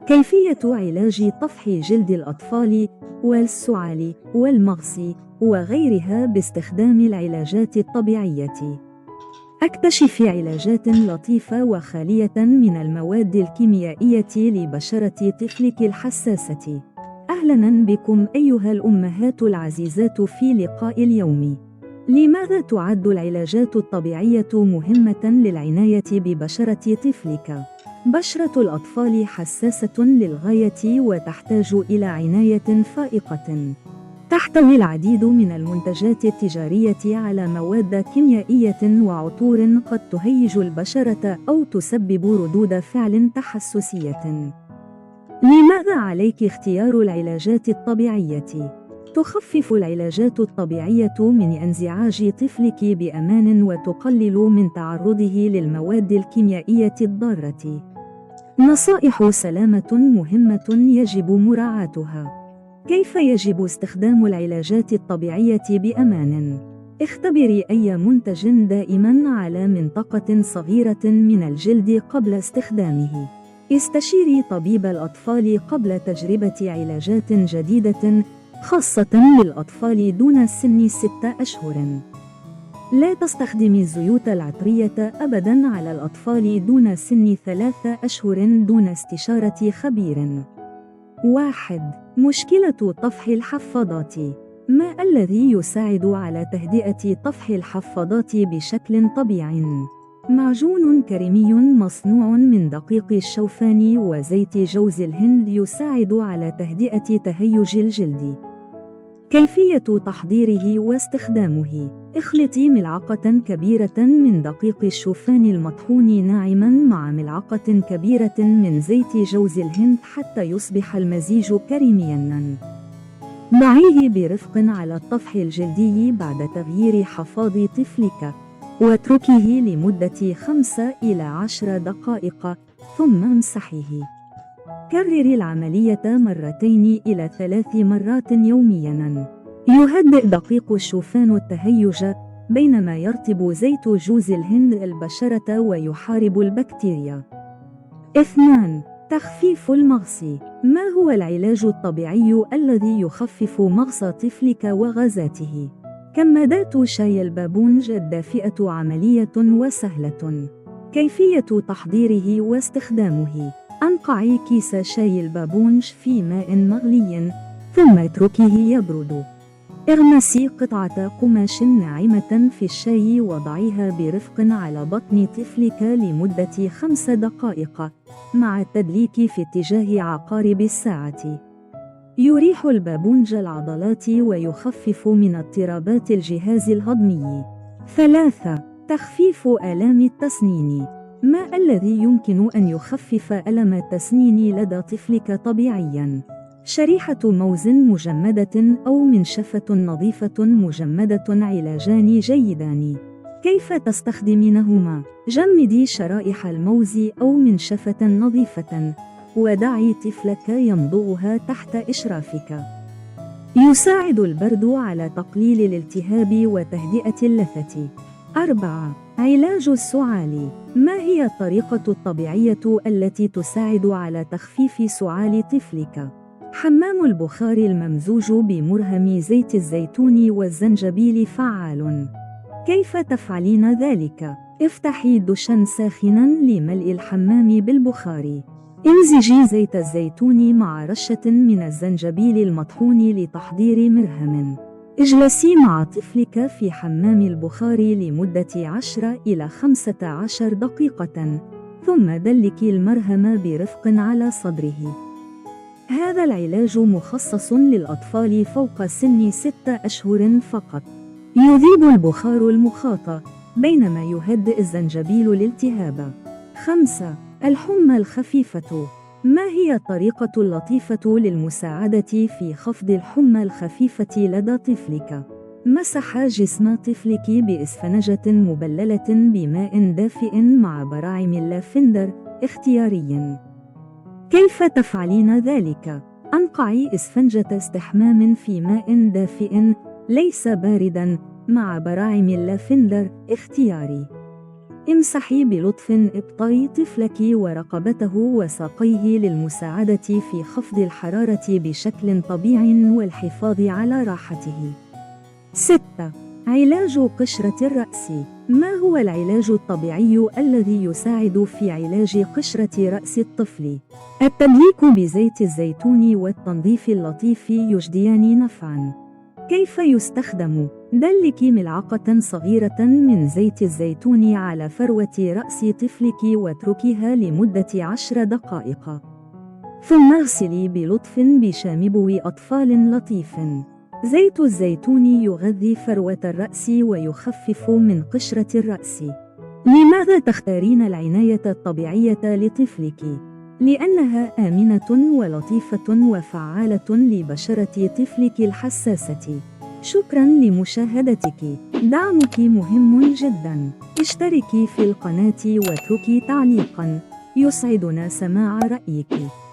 كيفية علاج طفح جلد الأطفال والسعال والمغص وغيرها باستخدام العلاجات الطبيعية. اكتشف علاجات لطيفة وخالية من المواد الكيميائية لبشرة طفلك الحساسة. أهلاً بكم أيها الأمهات العزيزات في لقاء اليوم. لماذا تعد العلاجات الطبيعية مهمة للعناية ببشرة طفلك؟ بشرة الأطفال حساسة للغاية وتحتاج إلى عناية فائقة. تحتوي العديد من المنتجات التجارية على مواد كيميائية وعطور قد تهيج البشرة أو تسبب ردود فعل تحسسية. لماذا عليك اختيار العلاجات الطبيعية؟ تخفف العلاجات الطبيعية من انزعاج طفلك بأمان وتقلل من تعرضه للمواد الكيميائية الضارة. نصائح سلامة مهمة يجب مراعاتها. كيف يجب استخدام العلاجات الطبيعية بأمان؟ اختبري أي منتج دائماً على منطقة صغيرة من الجلد قبل استخدامه. استشيري طبيب الأطفال قبل تجربة علاجات جديدة خاصة للأطفال دون سن 6 أشهر. لا تستخدمي الزيوت العطرية أبداً على الأطفال دون سن 3 أشهر دون استشارة خبير. 1. مشكلة طفح الحفاضات. ما الذي يساعد على تهدئة طفح الحفاضات بشكل طبيعي؟ معجون كريمي مصنوع من دقيق الشوفان وزيت جوز الهند يساعد على تهدئة تهيج الجلد. كيفية تحضيره واستخدامه؟ اخلطي ملعقة كبيرة من دقيق الشوفان المطحون ناعماً مع ملعقة كبيرة من زيت جوز الهند حتى يصبح المزيج كريمياً. ضعيه برفق على الطفح الجلدي بعد تغيير حفاض طفلك، واتركه لمدة 5 إلى 10 دقائق ثم امسحيه. كرري العملية 2 إلى 3 مرات يومياً. يهدئ دقيق الشوفان التهيج بينما يرطب زيت جوز الهند البشرة ويحارب البكتيريا. 2. تخفيف المغص. ما هو العلاج الطبيعي الذي يخفف مغص طفلك وغازاته؟ كمادات شاي البابونج الدافئة عملية وسهلة. كيفية تحضيره واستخدامه؟ انقعي كيس شاي البابونج في ماء مغلي ثم اتركيه يبرد. اغمسي قطعة قماش ناعمة في الشاي وضعيها برفق على بطن طفلك لمدة 5 دقائق مع التدليك في اتجاه عقارب الساعة. يريح البابونج العضلات ويخفف من اضطرابات الجهاز الهضمي. 3. تخفيف آلام التسنين. ما الذي يمكن أن يخفف ألم التسنين لدى طفلك طبيعياً؟ شريحة موز مجمدة أو منشفة نظيفة مجمدة علاجان جيدان. كيف تستخدمينهما؟ جمدي شرائح الموز أو منشفة نظيفة ودعي طفلك يمضغها تحت إشرافك. يساعد البرد على تقليل الالتهاب وتهدئة اللثة. 4. علاج السعال. ما هي الطريقة الطبيعية التي تساعد على تخفيف سعال طفلك؟ حمام البخار الممزوج بمرهم زيت الزيتون والزنجبيل فعال. كيف تفعلين ذلك؟ افتحي دشاً ساخناً لملء الحمام بالبخار. امزجي زيت الزيتون مع رشة من الزنجبيل المطحون لتحضير مرهم. اجلسي مع طفلك في حمام البخار لمدة 10 إلى 15 دقيقة ثم دلكي المرهم برفق على صدره. هذا العلاج مخصص للأطفال فوق سن 6 أشهر فقط. يذيب البخار المخاط بينما يهدئ الزنجبيل الالتهاب. 5. الحمى الخفيفة. ما هي الطريقة اللطيفة للمساعدة في خفض الحمى الخفيفة لدى طفلك؟ مسح جسم طفلك بإسفنجة مبللة بماء دافئ مع براعم اللافندر اختيارياً. كيف تفعلين ذلك؟ انقعي إسفنجة استحمام في ماء دافئ ليس بارداً مع براعم اللافندر اختياري. امسحي بلطف إبطي طفلك ورقبته وساقيه للمساعدة في خفض الحرارة بشكل طبيعي والحفاظ على راحته. 6. علاج قشرة الرأس. ما هو العلاج الطبيعي الذي يساعد في علاج قشرة رأس الطفل؟ التدليك بزيت الزيتون والتنظيف اللطيف يجديان نفعاً. كيف يستخدم؟ دلكي ملعقة صغيرة من زيت الزيتون على فروة رأس طفلك واتركيها لمدة 10 دقائق. ثم اغسلي بلطف بشامبو أطفال لطيف. زيت الزيتون يغذي فروة الرأس ويخفف من قشرة الرأس. لماذا تختارين العناية الطبيعية لطفلك؟ لأنها آمنة ولطيفة وفعالة لبشرة طفلك الحساسة. شكراً لمشاهدتك. دعمك مهم جداً. اشتركي في القناة واتركي تعليقاً. يسعدنا سماع رأيك.